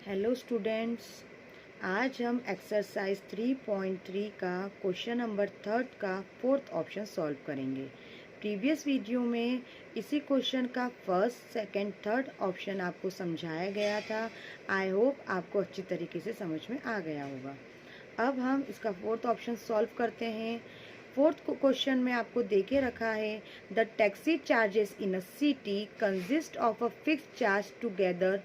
Hello students, आज हम exercise 3.3 का क्वेश्चन नंबर थर्ड का फोर्थ ऑप्शन सॉल्व करेंगे। प्रीवियस वीडियो में इसी क्वेश्चन का फर्स्ट, सेकंड, थर्ड ऑप्शन आपको समझाया गया था। आई होप आपको अच्छी तरीके से समझ में आ गया होगा। अब हम इसका फोर्थ ऑप्शन सॉल्व करते हैं। फोर्थ क्वेश्चन में आपको दे के रखा है, the taxi charges in a city consist of a fixed charge together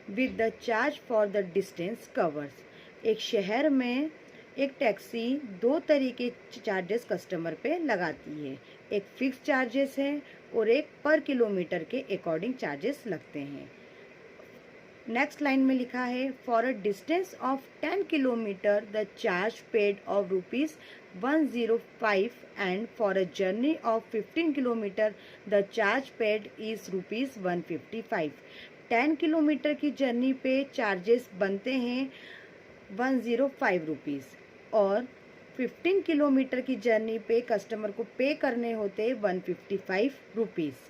with the charge for the distance covers. एक शहर में एक टैक्सी दो तरीके चार्जेस कस्टमर पे लगाती है। एक फिक्स चार्जेस है और एक पर किलोमीटर के अकॉर्डिंग चार्जेस लगते हैं। नेक्स्ट लाइन में लिखा है, for a distance of 10 kilometre the charge paid of ₹105 and for a journey of 15 kilometre the charge paid is ₹155। 10 kilometre की जर्नी पे चार्जेस बनते हैं 105 रुपीज़ और 15 किलोमीटर की जर्नी पे कस्टमर को पे करने होते 155 रुपीज़।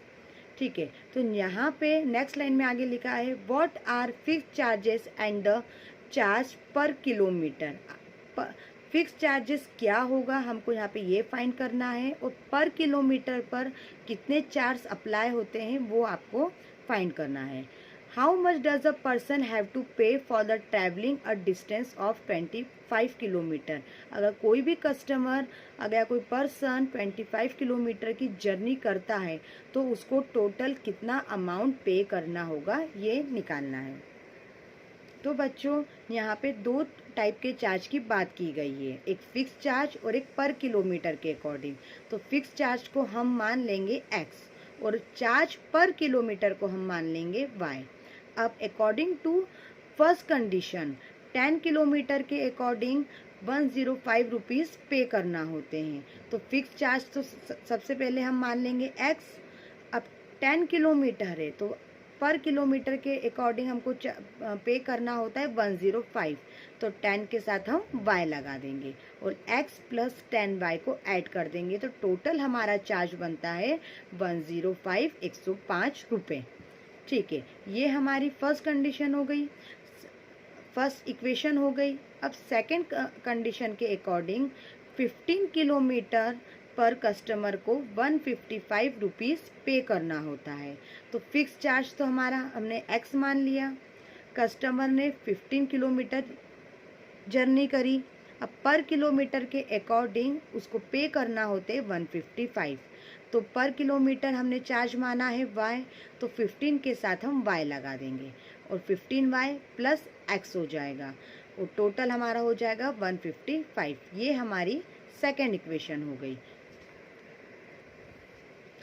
ठीक है, तो यहाँ पे नेक्स्ट लाइन में आगे लिखा है, what are fix charges and the charge per kilometre. Fix charges क्या होगा हमको यहाँ पे ये फाइंड करना है, और पर किलोमीटर पर कितने चार्ज अप्लाई होते हैं वो आपको फाइंड करना है। How much does a person have to pay for the travelling a distance of 25 kilometre. अगर कोई भी कस्टमर, अगर कोई पर्सन 25 किलोमीटर की जर्नी करता है तो उसको टोटल कितना अमाउंट पे करना होगा ये निकालना है। तो बच्चों, यहाँ पे दो टाइप के चार्ज की बात की गई है, एक फिक्स चार्ज और एक पर किलोमीटर के अकॉर्डिंग। तो फिक्स चार्ज को हम मान लेंगे x और चार्ज पर किलोमीटर को हम मान लेंगे y। अब according to first condition 10 kilometre के अकॉर्डिंग 105 रुपीज़ पे करना होते हैं। तो फिक्स चार्ज तो सबसे पहले हम मान लेंगे x। अब 10 किलोमीटर है तो पर किलोमीटर के अकॉर्डिंग हमको पे करना होता है 105। तो 10 के साथ हम y लगा देंगे और x प्लस 10y को ऐड कर देंगे, तो टोटल हमारा चार्ज बनता है 105 105 रुपये। ठीक है, ये हमारी फर्स्ट कंडीशन हो गई, फर्स्ट इक्वेशन हो गई। अब सेकंड कंडीशन के अकॉर्डिंग 15 किलोमीटर पर कस्टमर को 155 रुपीज़ पे करना होता है। तो फिक्स चार्ज तो हमारा हमने x मान लिया, कस्टमर ने 15 किलोमीटर जर्नी करी। अब पर किलोमीटर के अकॉर्डिंग उसको पे करना होते 155। तो पर किलोमीटर हमने चार्ज माना है y, तो 15 के साथ हम y लगा देंगे और 15y प्लस x हो जाएगा और टोटल हमारा हो जाएगा 155। ये हमारी सेकेंड इक्वेशन हो गई।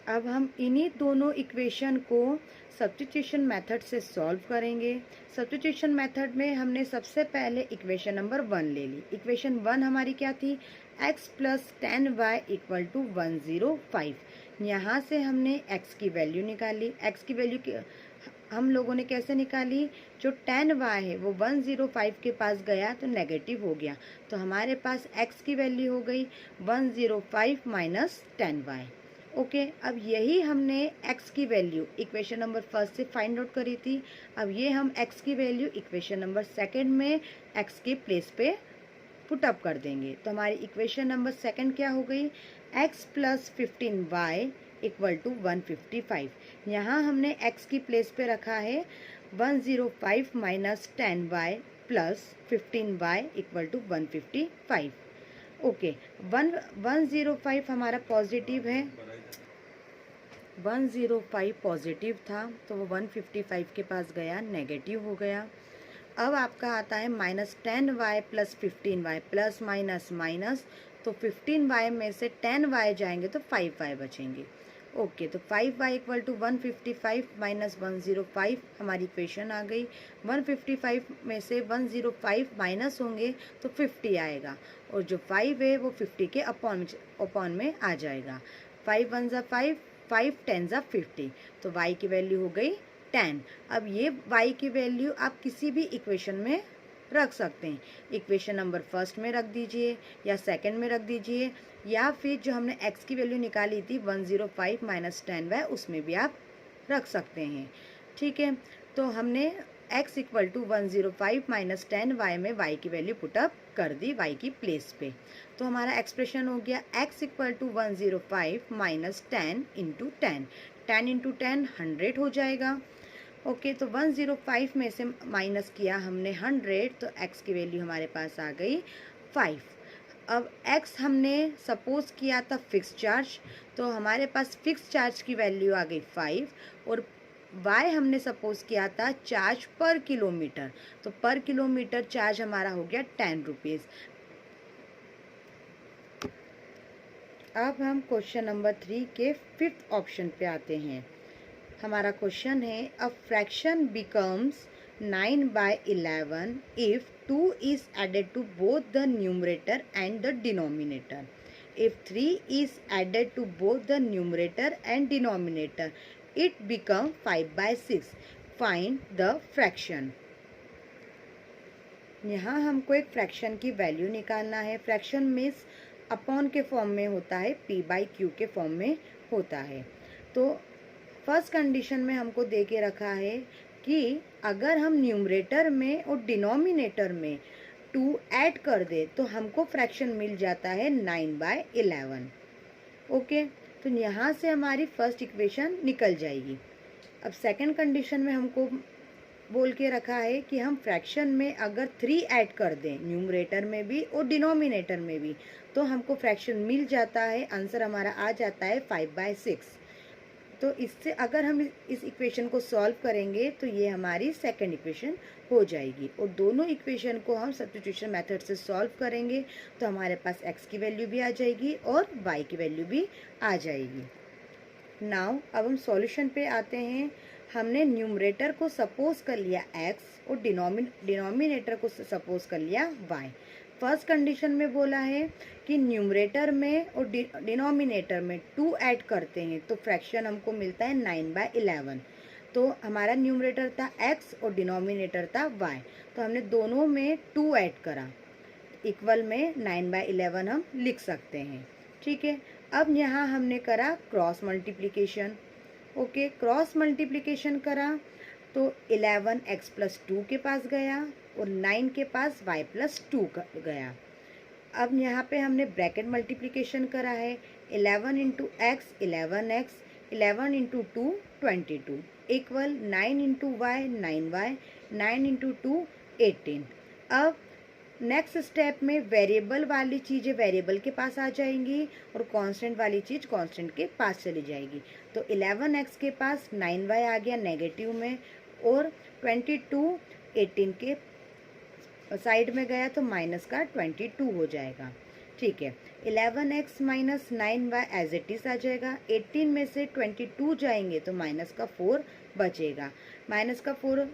अब हम इन्हीं दोनों इक्वेशन को सब्स्टिट्यूशन मेथड से सॉल्व करेंगे। सब्स्टिट्यूशन मेथड में हमने सबसे पहले इक्वेशन नंबर 1 ले ली। इक्वेशन 1 हमारी क्या थी, x plus 10y equal to 105। यहाँ से हमने x की वैल्यू निकाली। x की वैल्यू हम लोगों ने कैसे निकाली, जो 10y है वो 105 के पास गया तो नेगेटिव हो गया, तो हमारे पास x की वैल्यू हो गई 105 माइनस 10y। ओके, अब यही हमने x की वैल्यू इक्वेशन नंबर फर्स्ट से फाइंड आउट करी थी। अब ये हम x की वैल्यू इक्वेशन नंबर सेकंड में x के प्लेस पे पुट अप कर देंगे। तो हमारी इक्वेशन नंबर सेकंड क्या हो गई, x plus 15y equal to 155। यहाँ हमने x की प्लेस पे रखा है 105 minus 10y plus 15y equal to 155। Okay, 105 हमारा पॉजिटिव है, 105 पॉजिटिव था तो वो 155 के पास गया, नेगेटिव हो गया। अब आपका आता है minus 10y plus 15y, plus minus minus, तो 15y में से 10y जाएंगे तो 5y बचेंगे। ओके, तो 5y इक्वल टू 155 माइनस 105 हमारी इक्वेशन आ गई। 155 में से 105 माइनस होंगे तो 50 आएगा और जो 5 है वो 50 के अपॉन में आ जाएगा। 5 1 ज़ा 5, 5 10 ज़ा 50, तो y की वैल्यू हो गई 10। अब ये y की वैल्यू आप किसी भी इक्वेशन में रख सकते हैं। इक्वेशन नंबर फर्स्ट में रख दीजिए या सेकंड में रख दीजिए, या फिर जो हमने x की वैल्यू निकाली थी 105 माइनस 10y उसमें भी आप रख सकते हैं। ठीक है, तो हमने x equal to 105 minus 10 y में y की वैल्यू पुटअप कर दी y की प्लेस पे। तो हमारा एक्सप्रेशन हो गया x equal to 105 minus 10 into 10, 10 into 10 100 हो जाएगा। ओके, तो 105 में से माइनस किया हमने 100, तो x की वैल्यू हमारे पास आ गई 5। अब x हमने सपोज किया था फिक्स चार्ज, तो हमारे पास फिक्स चार्ज की वैल्यू आ गई 5, और y हमने सपोज किया था चार्ज पर किलोमीटर, तो पर किलोमीटर चार्ज हमारा हो गया 10 रुपीज़। अब हम क्वेश्चन नंबर 3 के 5th ऑप्शन पे आते हैं। हमारा क्वेश्चन है a fraction becomes 9/11 if 2 is added to both the numerator and the denominator. If 3 is added to both the numerator and denominator, it becomes 5/6. Find the fraction. यहाँ हमको एक fraction की value निकालना है। फ्रैक्शन मीन्स अपॉन के form में होता है, p/q के फॉर्म में होता है। तो फर्स्ट कंडीशन में हमको दे के रखा है कि अगर हम न्यूमरेटर में और डिनोमिनेटर में 2 ऐड कर दे तो हमको फ्रैक्शन मिल जाता है 9/11। ओके, तो यहाँ से हमारी फर्स्ट इक्वेशन निकल जाएगी। अब सेकंड कंडीशन में हमको बोल के रखा है कि हम फ्रैक्शन में अगर 3 ऐड कर दें न्यूमरेटर में भी और डिनोमिनेटर में भी, तो हमको फ्रैक्शन मिल जाता है, आंसर हमारा आ जाता है 5/6। तो इससे अगर हम इस इक्वेशन को सॉल्व करेंगे तो ये हमारी सेकंड इक्वेशन हो जाएगी, और दोनों इक्वेशन को हम सब्स्टिट्यूशन मेथड से सॉल्व करेंगे तो हमारे पास x की वैल्यू भी आ जाएगी और y की वैल्यू भी आ जाएगी। नाउ अब हम सॉल्यूशन पे आते हैं। हमने न्यूमरेटर को सपोज कर लिया x और डिनोमिनेटर को सपोज कर लिया y। फर्स्ट कंडीशन में बोला है कि न्यूमरेटर में और डिनोमिनेटर में 2 ऐड करते हैं तो फ्रैक्शन हमको मिलता है 9/11। तो हमारा न्यूमरेटर था x और डिनोमिनेटर था y, तो हमने दोनों में 2 ऐड करा, इक्वल में 9/11 हम लिख सकते हैं। ठीक है, अब यहाँ हमने करा cross multiplication. Okay, cross multiplication करा तो 11x + 2 के पास गया और 9 के पास y + 2 गया। अब यहाँ पे हमने ब्रैकेट मल्टीप्लिकेशन करा है, 11 × x 11x, 11 × 2 22, equal 9 × y 9y, 9 × 2 18। अब नेक्स्ट स्टेप में वेरिएबल वाली चीज़ें वेरिएबल के पास आ जाएंगी और कांस्टेंट वाली चीज़ कांस्टेंट के पास चली जाएगी। तो 11x के पास 9y आ गया नेगेटिव में, और 22 18 के साइड में गया तो माइनस का 22 हो जाएगा। ठीक है, 11x - 9y as it is आ जाएगा। 18 में से 22 जाएंगे तो माइनस का 4 बचेगा। माइनस का 4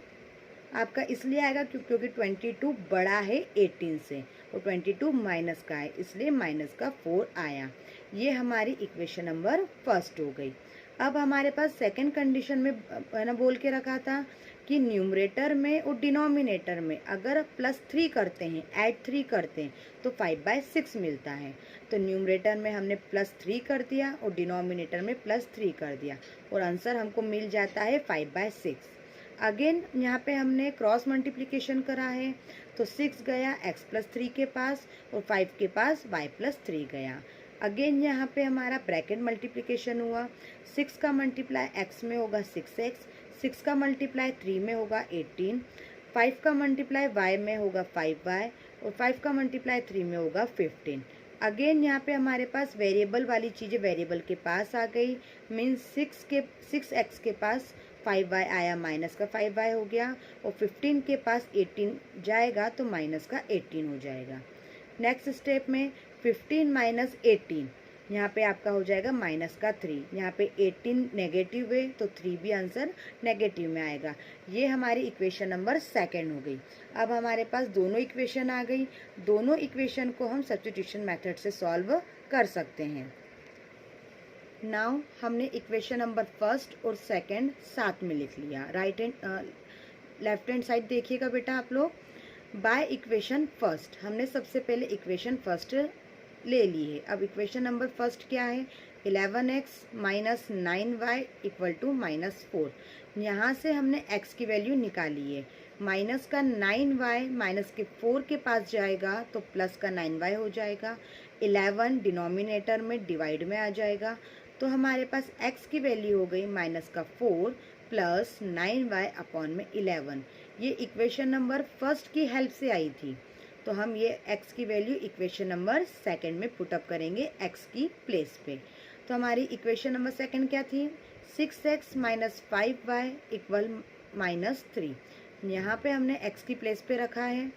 आपका इसलिए आएगा क्योंकि 22 बड़ा है 18 से, और 22 माइनस का है, इसलिए माइनस का 4 आया। ये हमारी इक्वेशन नंबर फर्स्ट हो गई। अब हमारे पास सेकंड कंडीशन में है ना बोल के रखा था कि न्यूमरेटर में और डिनोमिनेटर में अगर +3 करते हैं, ऐड 3 करते हैं तो 5/6 मिलता है। तो न्यूमरेटर में हमने +3 कर दिया और डिनोमिनेटर में +3 कर दिया, और आंसर हमको मिल जाता है 5/6। अगेन यहाँ पे हमने क्रॉस मल्टीप्लिकेशन करा है, तो 6 गया x + 3 के पास और 5 के पास y + 3 गया। अगेन यहाँ पे हमारा ब्रैकेट मल्टीप्लिकेशन हुआ, 6 का मल्टीप्लाई x में होगा 6x, 6 का मल्टीप्लाई 3 में होगा 18, 5 का मल्टीप्लाई y में होगा 5y, और 5 का मल्टीप्लाई 3 में होगा 15। अगेन यहाँ पे हमारे पास वेरिएबल वाली चीज़ें वेरिएबल के पास आ गई, मीन्स 6x के पास 5y आया, माइनस का 5y हो गया, और 15 के पास 18 जाएगा तो माइनस का 18 हो जाएगा। नेक्स्ट स्टेप में 15 - 18, यहाँ पे आपका हो जाएगा माइनस का 3। यहाँ पे 18 नेगेटिव है तो 3 भी आंसर नेगेटिव में आएगा। ये हमारी इक्वेशन नंबर सेकंड हो गई। अब हमारे पास दोनों इक्वेशन आ गई, दोनों इक्वेशन को हम सब्स्टिट्यूशन मेथड से सॉल्व कर सकते हैं। नाउ हमने इक्वेशन नंबर फर्स्ट और सेकंड साथ में लिख लिया। Right hand left hand side देखिएगा बेटा आप लोग। बाय इक्वेशन फर्स्ट, हमने सबसे पहले इक्वेशन फर्स्ट ले ली है। अब इक्वेशन नंबर फर्स्ट क्या है, 11x - 9y = -4। यहाँ से हमने x की वैल्यू निकाली है, माइनस का 9y माइनस के 4 के पास जाएगा तो प्लस का 9y हो जाएगा। 11 डिनोमिनेटर में डिवाइड में आ जाएगा, तो हमारे पास x की वैल्यू हो गई माइनस का 4 प्लस 9y अपॉन में 11। ये इक्वेशन नंबर फर्स्ट की हेल्प से आई थी, तो हम ये x की वैल्यू इक्वेशन नंबर सेकंड में पुटअप करेंगे x की प्लेस पे। तो हमारी इक्वेशन नंबर सेकंड क्या थी, 6x minus 5y equal minus 3। यहाँ पे हमने x की प्लेस पे रखा है,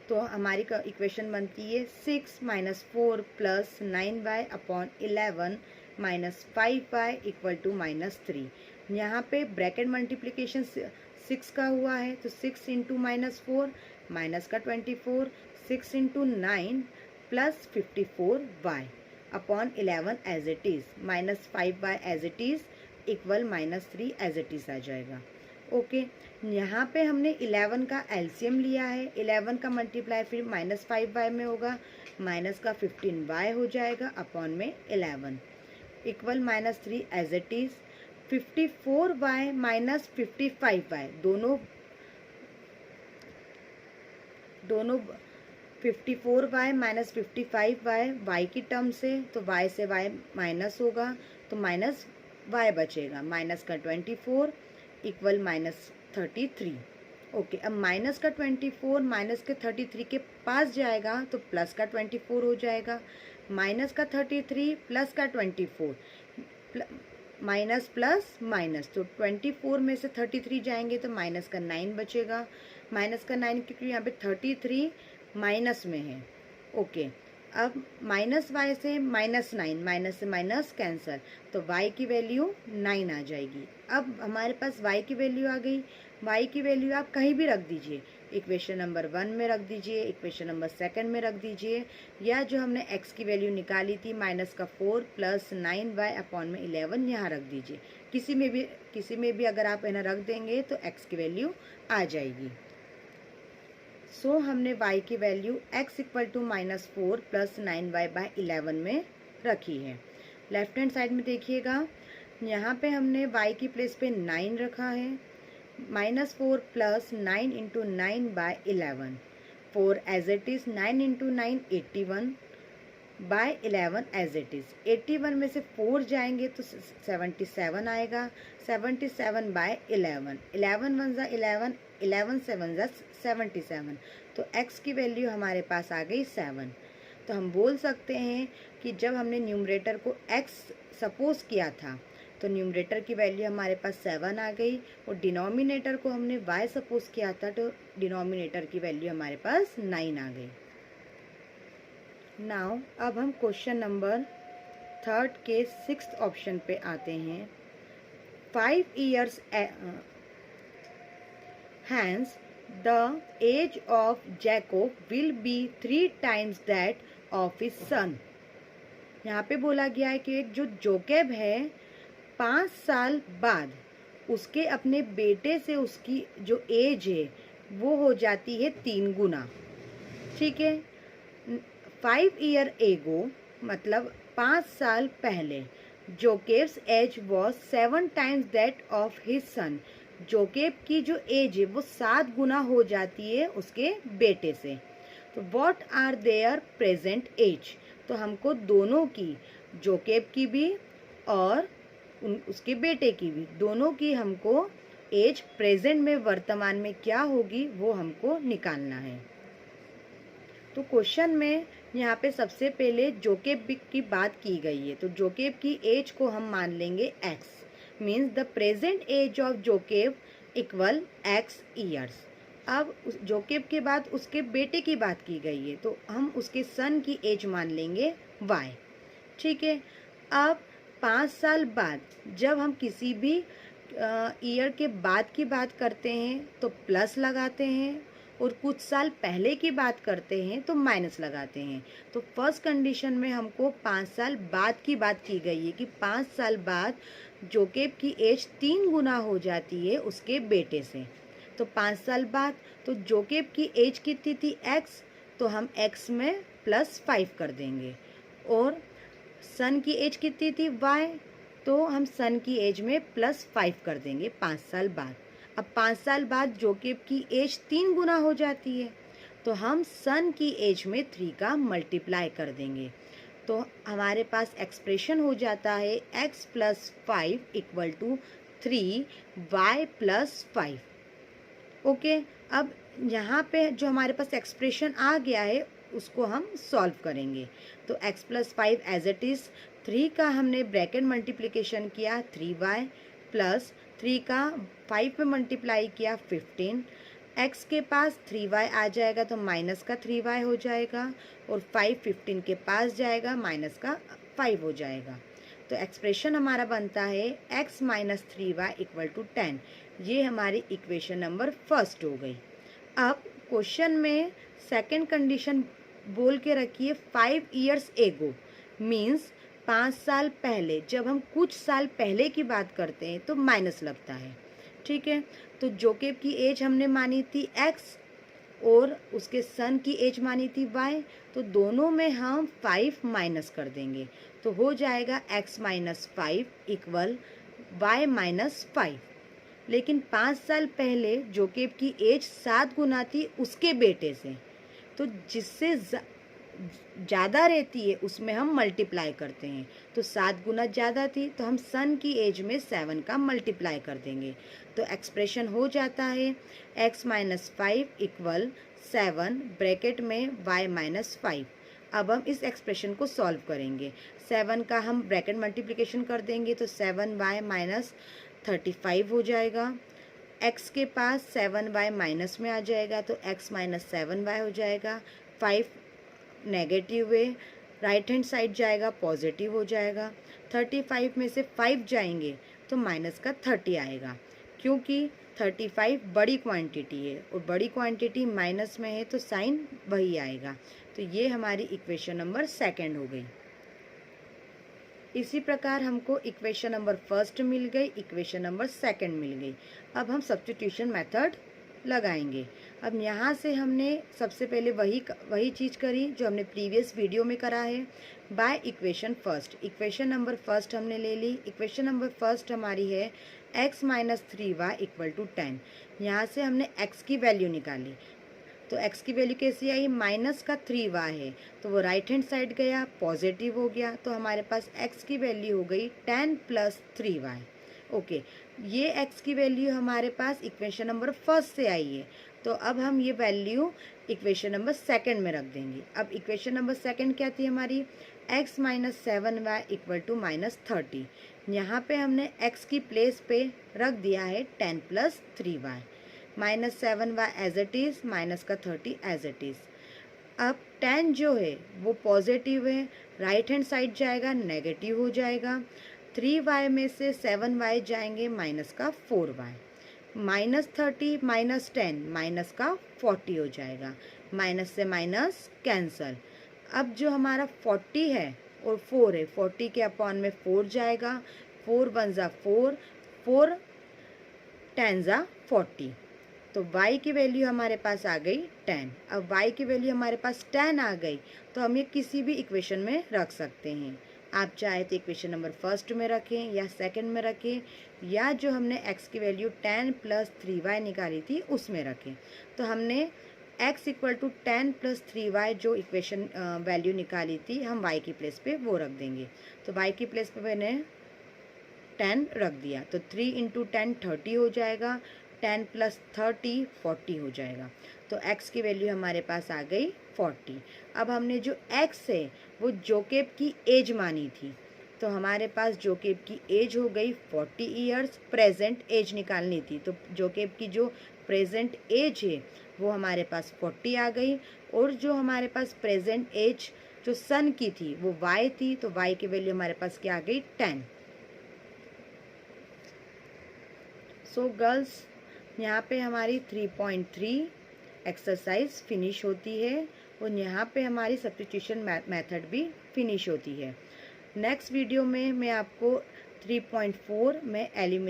तो हमारी इक्वेशन बनती है 6 minus 4 plus 9y upon 11 minus 5y equal to minus 3। यहाँ पे ब्रैकेट मल्टीप्लिकेशन 6 का हुआ है, तो 6 इंटू माइनस 4 माइनस का 24, 6 into 9 plus 54y upon 11 as it is, minus 5y as it is equal minus 3 as it is आ जाएगा। Okay, यहाँ पे हमने 11 का एलसीएम लिया है, 11 का मल्टीप्लाई फिर माइनस 5y में होगा, माइनस का 15y हो जाएगा अपॉन में 11 equal minus 3 as it is. 54y minus 55y दोनों 54y माइनस 55y y की टर्म से, तो y से y माइनस होगा तो माइनस y बचेगा, माइनस का 24 इक्वल माइनस 33। ओके, अब माइनस का 24 माइनस के 33 के पास जाएगा तो प्लस का 24 हो जाएगा, माइनस का 33 प्लस का 24 माइनस प्लस माइनस, तो 24 में से 33 जाएंगे तो माइनस का 9 बचेगा, माइनस का 9 क्योंकि यहाँ पे 33 माइनस में है। ओके, अब माइनस वाई से माइनस 9, माइनस से माइनस कैंसिल, तो y की वैल्यू 9 आ जाएगी। अब हमारे पास y की वैल्यू आ गई, y की वैल्यू आप कहीं भी रख दीजिए, इक्वेशन नंबर 1 में रख दीजिए, इक्वेशन नंबर सेकंड में रख दीजिए, या जो हमने x की वैल्यू निकाली थी माइनस का 4 प्लस 9y अपॉन में 11 यहाँ रख दीजिए। किसी में भी अगर आप इन्हें रख देंगे तो x की वैल्यू आ जाएगी। सो हमने y की value x equal to minus 4 plus 9y by 11 में रखी है। लेफ्ट हैंड साइड में देखिएगा, यहाँ पे हमने y की प्लेस पे 9 रखा है, minus 4 plus 9 into 9 by 11, 4 as it is, 9 into 9 81 by 11 as it is. 81 में से 4 जाएंगे तो 77 आएगा, 77 बाय 11, 11 वन ज़ा 11, 11 7 ज़ा 77, तो x की वैल्यू हमारे पास आ गई 7। तो हम बोल सकते हैं कि जब हमने न्यूमरेटर को x सपोज किया था तो न्यूमरेटर की वैल्यू हमारे पास 7 आ गई, और डिनोमिनेटर को हमने y सपोज किया था तो डिनोमिनेटर की वैल्यू हमारे पास 9 आ गई। नाउ अब हम क्वेश्चन नंबर 3 के 6th ऑप्शन पे आते हैं। 5 years hence the age of Jacob will be 3 times that of his son। यहाँ पे बोला गया है कि जो जोकेब है 5 साल बाद उसके अपने बेटे से उसकी जो एज है वो हो जाती है 3 गुना। ठीक है, 5 year ago मतलब 5 साल पहले Jacob's age was 7 times that of his son. Jacob की जो एज है वो 7 गुना हो जाती है उसके बेटे से। तो what are their present age, तो हमको दोनों की, जोकेब की भी और उसके बेटे की भी, दोनों की हमको एज प्रेजेंट में वर्तमान में क्या होगी वो हमको निकालना है। तो क्वेश्चन में यहाँ पे सबसे पहले जोकेब की बात की गई है, तो जोकेब की एज को हम मान लेंगे x, means the present age of Jacob equal x years. अब उस जोकेब के बाद उसके बेटे की बात की गई है तो हम उसके सन की एज मान लेंगे y। ठीक है, अब 5 साल बाद जब हम किसी भी ईयर के बाद की बात करते हैं तो प्लस लगाते हैं, और कुछ साल पहले की बात करते हैं तो माइनस लगाते हैं। तो फर्स्ट कंडीशन में हमको 5 साल बाद की बात की गई है कि 5 साल बाद जोकेब की एज 3 गुना हो जाती है उसके बेटे से। तो 5 साल बाद तो जोकेब की एज कितनी थी x, तो हम x में +5 कर देंगे, और सन की एज कितनी थी y, तो हम सन की एज में +5 कर देंगे 5 साल बाद। अब 5 साल बाद जोकेब की एज 3 गुना हो जाती है, तो हम सन की एज में 3 का मल्टीप्लाई कर देंगे। तो हमारे पास एक्सप्रेशन हो जाता है x + 5 = 3y + 5। ओके, अब यहाँ पे जो हमारे पास एक्सप्रेशन आ गया है उसको हम सॉल्व करेंगे। तो x + 5 एज इट इज़, 3 का हमने ब्रैकेट मल्टीप्लिकेशन किया 3y प्लस 3 का 5 में मल्टीप्लाई किया 15। x के पास 3y आ जाएगा तो माइनस का 3y हो जाएगा, और 5 15 के पास जाएगा माइनस का 5 हो जाएगा। तो एक्सप्रेशन हमारा बनता है x - 3y = 10। ये हमारी इक्वेशन नंबर फर्स्ट हो गई। अब क्वेश्चन में सेकंड कंडीशन बोल के रखिए 5 years ago, मीन्स 5 साल पहले। जब हम कुछ साल पहले की बात करते हैं तो माइनस लगता है, ठीक है। तो जोकेब की एज हमने मानी थी x और उसके सन की एज मानी थी y, तो दोनों में हम 5 माइनस कर देंगे, तो हो जाएगा x - 5 = y - 5। लेकिन 5 साल पहले जोकेब की एज 7 गुना थी उसके बेटे से, तो जिससे ज़्यादा रहती है उसमें हम मल्टीप्लाई करते हैं। तो 7 गुना ज़्यादा थी तो हम सन की एज में 7 का मल्टीप्लाई कर देंगे। तो एक्सप्रेशन हो जाता है x - 5 = 7 ब्रैकेट में y - 5। अब हम इस एक्सप्रेशन को सॉल्व करेंगे। 7 का हम ब्रैकेट मल्टीप्लिकेशन कर देंगे तो 7y - 35 हो जाएगा। x के पास 7y माइनस में आ जाएगा तो x - 7y हो जाएगा। 5 नेगेटिव है, राइट हैंड साइड जाएगा पॉजिटिव हो जाएगा। 35 में से 5 जाएंगे तो माइनस का 30 आएगा, क्योंकि 35 बड़ी क्वांटिटी है और बड़ी क्वांटिटी माइनस में है तो साइन वही आएगा। तो ये हमारी इक्वेशन नंबर सेकंड हो गई। इसी प्रकार हमको इक्वेशन नंबर फर्स्ट मिल गई, इक्वेशन नंबर सेकंड मिल गई। अब हम सब्स्टिट्यूशन मेथड लगाएंगे। अब यहाँ से हमने सबसे पहले वही चीज़ करी जो हमने प्रीवियस वीडियो में करा है, by equation first. Equation number first हमने ले ली। इक्वेशन नंबर फर्स्ट हमारी है x - 3y = 10। यहाँ से हमने x की वैल्यू निकाली, तो x की वैल्यू कैसी आई, माइनस का 3y है तो वो राइट हैंड साइड गया पॉजिटिव हो गया, तो हमारे पास x की वैल्यू हो गई 10 + 3y। ओके, ये x की वैल्यू हमारे पास इक्वेशन नंबर फर्स्ट से आई है, तो अब हम ये वैल्यू इक्वेशन नंबर सेकंड में रख देंगे। अब इक्वेशन नंबर सेकंड क्या थी हमारी, x - 7y = -30। यहाँ पे हमने x की प्लेस पे रख दिया है 10 + 3y, -7y as it is, minus का 30 एज इट इज़। अब 10 जो है वो पॉजिटिव है, राइट हैंड साइड जाएगा नेगेटिव हो जाएगा। 3y में से 7y जाएंगे माइनस का 4y, -30 - 10 माइनस का 40 हो जाएगा। माइनस से माइनस कैंसल। अब जो हमारा 40 है और 4 है, 40 के अपॉन में 4 जाएगा, 4 1 = 4, 4 10 = 40। तो y की वैल्यू हमारे पास आ गई 10। अब y की वैल्यू हमारे पास 10 आ गई तो हम ये किसी भी इक्वेशन में रख सकते हैं। आप चाहे तो इक्वेशन नंबर फर्स्ट में रखें या सेकंड में रखें, या जो हमने x की वैल्यू 10 + 3y निकाली थी उसमें रखें। तो हमने x = 10 + 3y जो इक्वेशन वैल्यू निकाली थी हम y की प्लेस पे वो रख देंगे। तो y की प्लेस पे मैंने 10 रख दिया, तो 3 × 10 30 हो जाएगा, 10 + 30 40 हो जाएगा। तो x की वैल्यू हमारे पास आ गई 40। अब हमने जो x है वो जोकेब की एज मानी थी, तो हमारे पास जोकेब की एज हो गई 40 ईयर्स। प्रेजेंट एज निकालनी थी, तो जोकेब की जो प्रेजेंट एज है वो हमारे पास 40 आ गई, और जो हमारे पास प्रेजेंट एज जो सन की थी वो y थी, तो y की वैल्यू हमारे पास क्या आ गई 10। सो गर्ल्स, यहाँ पे हमारी 3.3 एक्सरसाइज फिनिश होती है और यहाँ पे हमारी सब्स्टिट्यूशन मेथड भी फिनिश होती है। नेक्स्ट वीडियो में मैं आपको 3.4 में एलिमिनेट